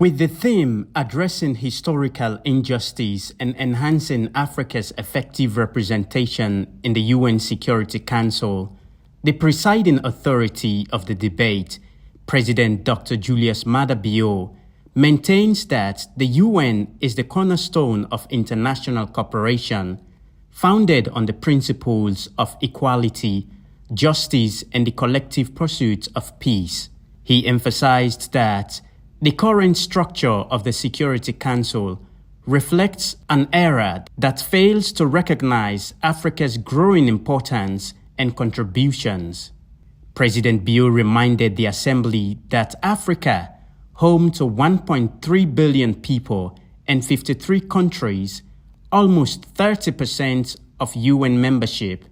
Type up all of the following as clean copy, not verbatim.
With the theme addressing historical injustice and enhancing Africa's effective representation in the UN Security Council, the presiding authority of the debate, President Dr. Julius Maada Bio, maintains that the UN is the cornerstone of international cooperation, founded on the principles of equality, justice, and the collective pursuit of peace. He emphasized that the current structure of the Security Council reflects an era that fails to recognize Africa's growing importance and contributions. President Bio reminded the Assembly that Africa, home to 1.3 billion people and 53 countries, almost 30% of UN membership,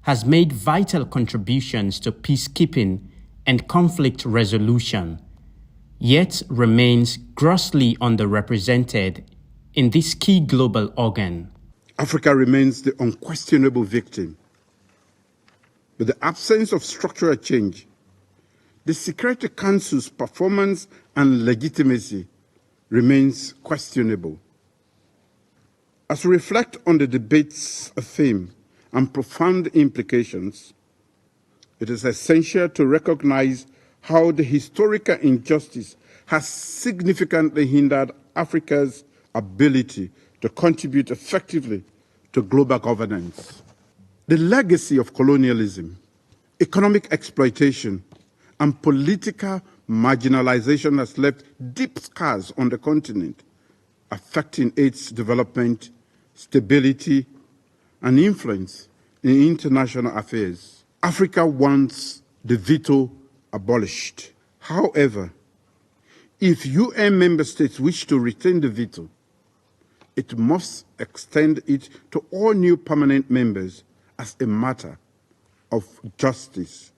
has made vital contributions to peacekeeping and conflict resolution, yet remains grossly underrepresented in this key global organ. Africa remains the unquestionable victim. With the absence of structural change, the Security Council's performance and legitimacy remains questionable. As we reflect on the debate's theme and profound implications, it is essential to recognize how the historical injustice has significantly hindered Africa's ability to contribute effectively to global governance. The legacy of colonialism, economic exploitation, and political marginalization has left deep scars on the continent, affecting its development, stability, and influence in international affairs. Africa wants the veto abolished. However, if UN member states wish to retain the veto, it must extend it to all new permanent members as a matter of justice.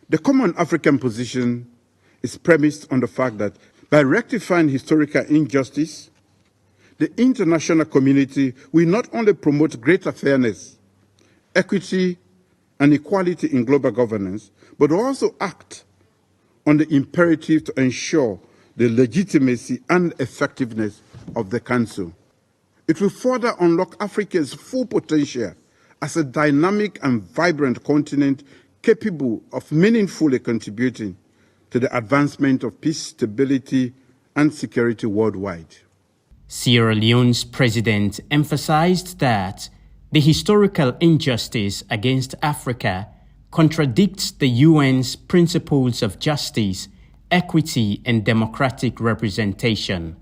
The common African position is premised on the fact that by rectifying historical injustice, the international community will not only promote greater fairness, equity, and equality in global governance, but also act on the imperative to ensure the legitimacy and effectiveness of the Council. It will further unlock Africa's full potential as a dynamic and vibrant continent capable of meaningfully contributing to the advancement of peace, stability, and security worldwide. Sierra Leone's president emphasized that the historical injustice against Africa contradicts the UN's principles of justice, equity, and democratic representation.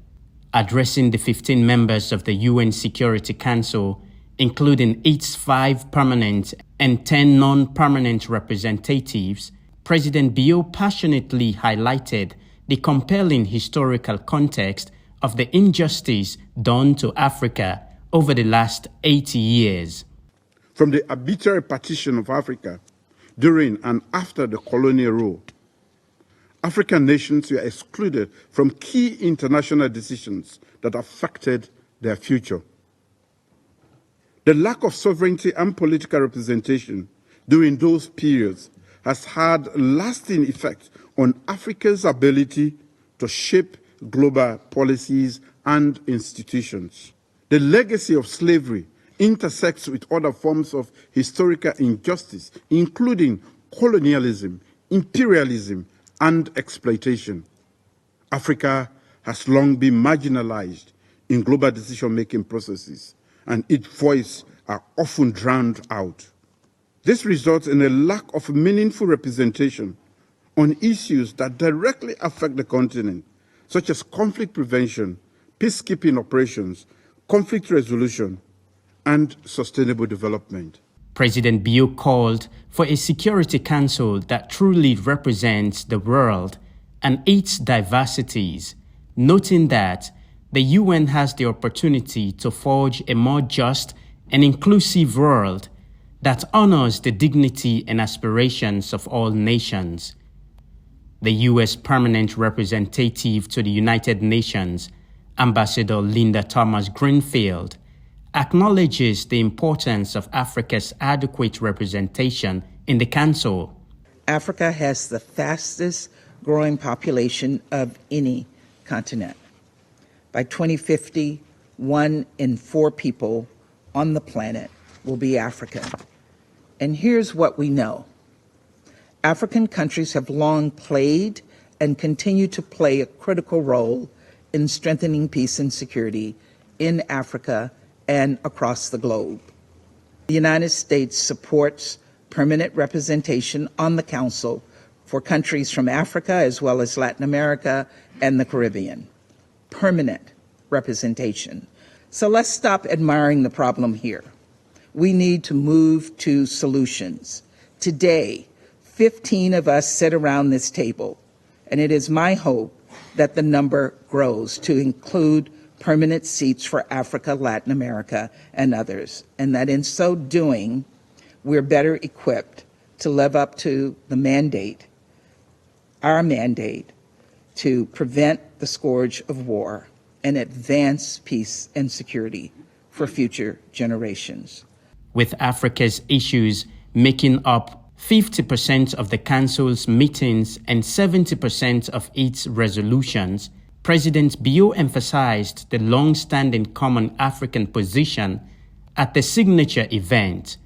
Addressing the 15 members of the UN Security Council, including its 5 permanent and 10 non-permanent representatives, President Bio passionately highlighted the compelling historical context of the injustice done to Africa over the last 80 years. From the arbitrary partition of Africa during and after the colonial rule, African nations were excluded from key international decisions that affected their future. The lack of sovereignty and political representation during those periods has had lasting effects on Africa's ability to shape global policies and institutions. The legacy of slavery intersects with other forms of historical injustice, including colonialism, imperialism, and exploitation. Africa has long been marginalized in global decision-making processes, and its voice are often drowned out. This results in a lack of meaningful representation on issues that directly affect the continent, such as conflict prevention, peacekeeping operations, conflict resolution, and sustainable development. President Bio called for a Security Council that truly represents the world and its diversities, noting that the UN has the opportunity to forge a more just and inclusive world that honors the dignity and aspirations of all nations. The U.S. Permanent Representative to the United Nations, Ambassador Linda Thomas-Greenfield, acknowledges the importance of Africa's adequate representation in the Council. Africa has the fastest growing population of any continent. By 2050, 1 in 4 people on the planet will be African. And here's what we know. African countries have long played and continue to play a critical role in strengthening peace and security in Africa and across the globe. The United States supports permanent representation on the Council for countries from Africa as well as Latin America and the Caribbean. Permanent representation. So let's stop admiring the problem here. We need to move to solutions. Today, 15 of us sit around this table, and it is my hope that the number grows to include permanent seats for Africa, Latin America, and others, and that in so doing, we're better equipped to live up to the mandate, our mandate, to prevent the scourge of war and advance peace and security for future generations. With Africa's issues making up 50% of the Council's meetings and 70% of its resolutions, President Bio emphasized the long-standing common African position at the signature event,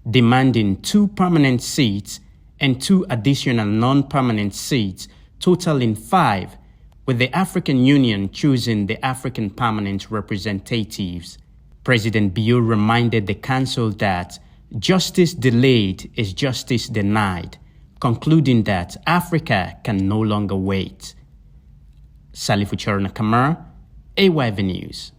demanding 2 permanent seats and 2 additional non-permanent seats, totaling 5, with the African Union choosing the African permanent representatives. President Bio reminded the Council that justice delayed is justice denied, concluding that Africa can no longer wait. Salifu Chernor Kamara, AYV News.